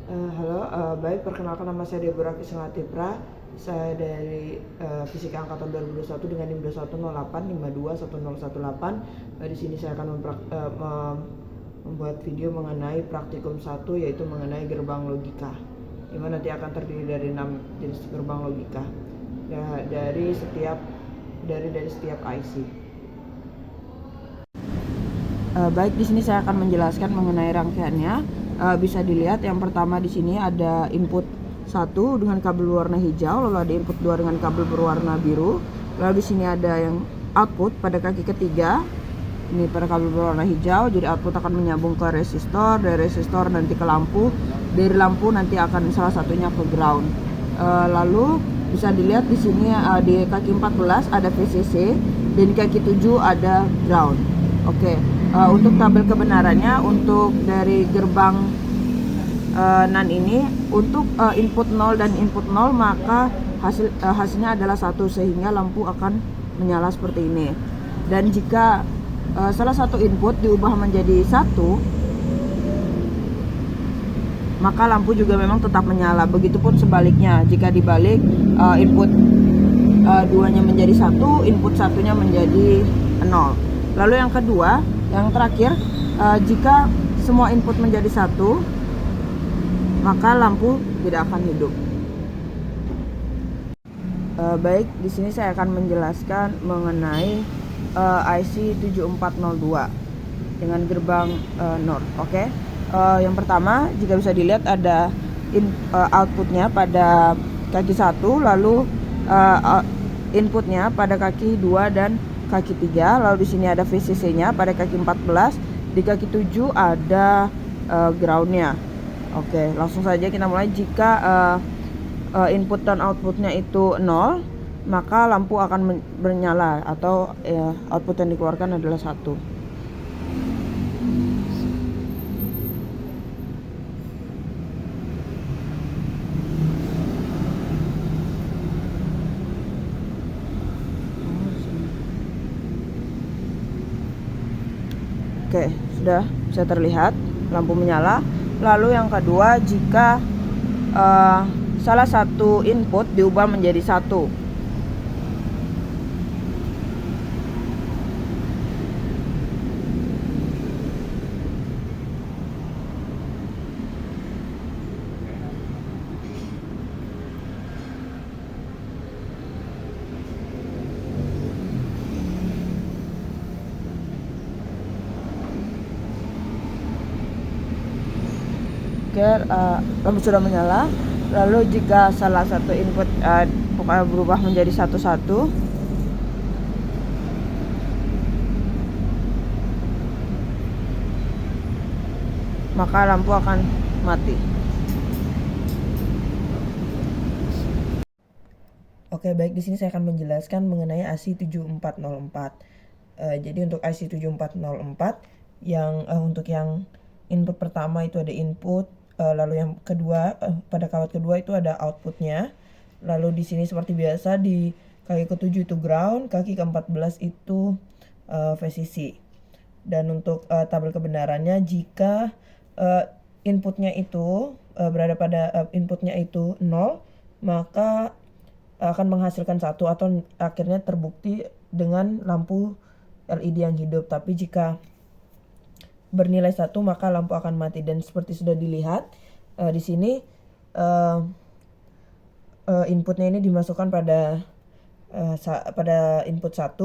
Baik, perkenalkan nama saya Deborah Kisnatipra. Saya dari Fisika Angkatan 2021 dengan NIM 2108521018. Di sini saya akan membuat video mengenai praktikum 1, yaitu mengenai gerbang logika. Di mana nanti akan terdiri dari 6 jenis gerbang logika dari setiap IC. Baik, di sini saya akan menjelaskan mengenai rangkaiannya. Bisa dilihat yang pertama di sini ada input 1 dengan kabel berwarna hijau, lalu ada input 2 dengan kabel berwarna biru. Lalu di sini ada yang output pada kaki ketiga. Ini pada kabel berwarna hijau, jadi output akan menyambung ke resistor, dari resistor nanti ke lampu, dari lampu nanti akan salah satunya ke ground. Lalu bisa dilihat di sini di kaki 14 ada VCC dan di kaki 7 ada ground. Oke. Untuk tabel kebenarannya, untuk dari gerbang NAND ini, untuk input 0 dan input 0, maka hasilnya adalah 1, sehingga lampu akan menyala seperti ini. Dan jika salah satu input diubah menjadi 1, maka lampu juga memang tetap menyala. Begitupun sebaliknya, jika dibalik, input 2-nya menjadi 1, input 1-nya menjadi 0. Lalu yang kedua, yang terakhir, jika semua input menjadi 1, maka lampu tidak akan hidup. Baik, di sini saya akan menjelaskan mengenai IC 7402 dengan gerbang NOR. Oke. Yang pertama, jika bisa dilihat ada outputnya pada kaki 1, lalu inputnya pada kaki 2 dan kaki 3, lalu di sini ada VCC-nya pada kaki 14, di kaki 7 ada ground-nya. Oke, langsung saja kita mulai. Jika input dan outputnya itu 0, maka lampu akan bernyala atau output yang dikeluarkan adalah 1. Oke, sudah bisa terlihat lampu menyala. Lalu yang kedua, jika salah satu input diubah menjadi 1, lampu sudah menyala. Lalu jika salah satu input berubah menjadi 1, maka lampu akan mati. Oke, baik, di sini saya akan menjelaskan mengenai IC 7404. Jadi untuk IC 7404 yang untuk yang input pertama itu ada input, lalu yang kedua pada kawat kedua itu ada outputnya. Lalu di sini seperti biasa di kaki ke-7 itu ground, kaki ke-14 itu VCC. Dan untuk tabel kebenarannya, jika inputnya itu berada pada inputnya itu 0, maka akan menghasilkan 1 atau akhirnya terbukti dengan lampu LED yang hidup. Tapi jika bernilai 1, maka lampu akan mati. Dan seperti sudah dilihat di sini inputnya ini dimasukkan pada input 1,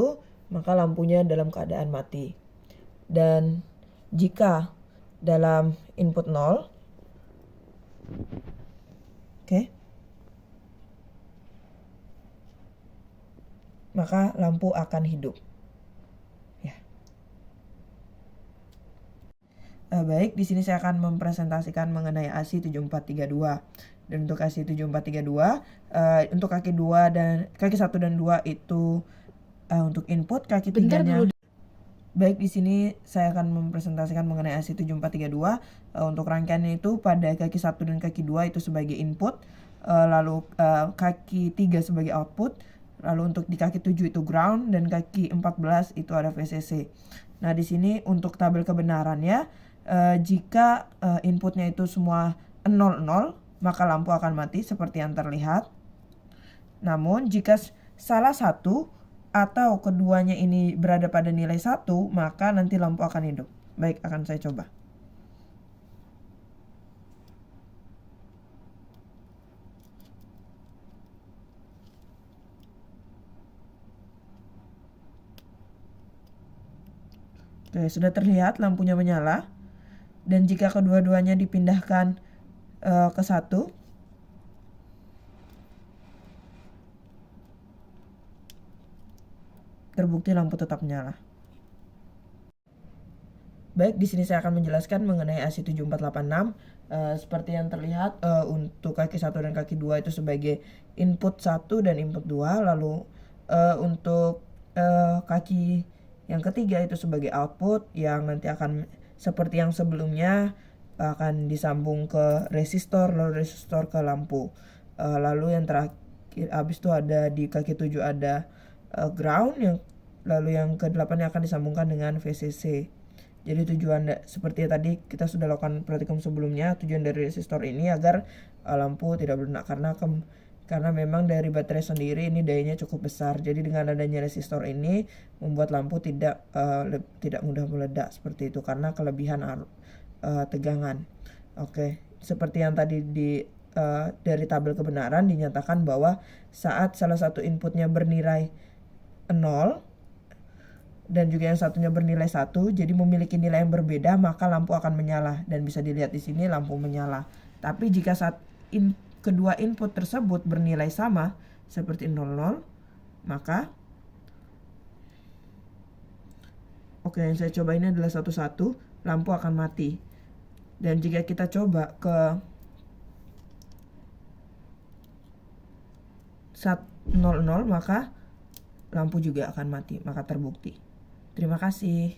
maka lampunya dalam keadaan mati. Dan jika dalam input 0, maka lampu akan hidup. Ya. Baik, di sini saya akan mempresentasikan mengenai IC 7432. Dan untuk IC 7432, untuk kaki 2 dan kaki 1 dan 2 itu untuk input, kaki 3-nya. Baik, di sini saya akan mempresentasikan mengenai IC 7432. Untuk rangkaiannya itu pada kaki 1 dan kaki 2 itu sebagai input, lalu kaki 3 sebagai output. Lalu untuk di kaki 7 itu ground dan kaki 14 itu ada VCC. Nah, di sini untuk tabel kebenarannya, jika inputnya itu semua 00, maka lampu akan mati seperti yang terlihat. Namun jika salah satu atau keduanya ini berada pada nilai 1, maka nanti lampu akan hidup. Baik, akan saya coba. Oke, sudah terlihat lampunya menyala. Dan jika kedua-duanya dipindahkan ke 1, terbukti lampu tetap menyala. Baik, di sini saya akan menjelaskan mengenai AC7486. Seperti yang terlihat, untuk kaki 1 dan kaki 2 itu sebagai input 1 dan input 2. Lalu untuk kaki yang ketiga itu sebagai output, yang nanti akan seperti yang sebelumnya akan disambung ke resistor, lalu resistor ke lampu. Lalu yang terakhir, habis itu ada di kaki 7 ada ground, lalu yang ke-8 akan disambungkan dengan VCC. Jadi tujuan seperti tadi kita sudah lakukan praktikum sebelumnya, tujuan dari resistor ini agar lampu tidak meledak, karena memang dari baterai sendiri ini dayanya cukup besar. Jadi dengan adanya resistor ini membuat lampu tidak mudah meledak seperti itu karena kelebihan tegangan. Oke, seperti yang tadi dari tabel kebenaran dinyatakan bahwa saat salah satu inputnya bernilai 0 dan juga yang satunya bernilai 1, jadi memiliki nilai yang berbeda, maka lampu akan menyala. Dan bisa dilihat di sini lampu menyala. Tapi jika saat kedua input tersebut bernilai sama seperti 00, maka yang saya coba ini adalah 11, lampu akan mati. Dan jika kita coba ke 100, maka lampu juga akan mati, maka terbukti. Terima kasih.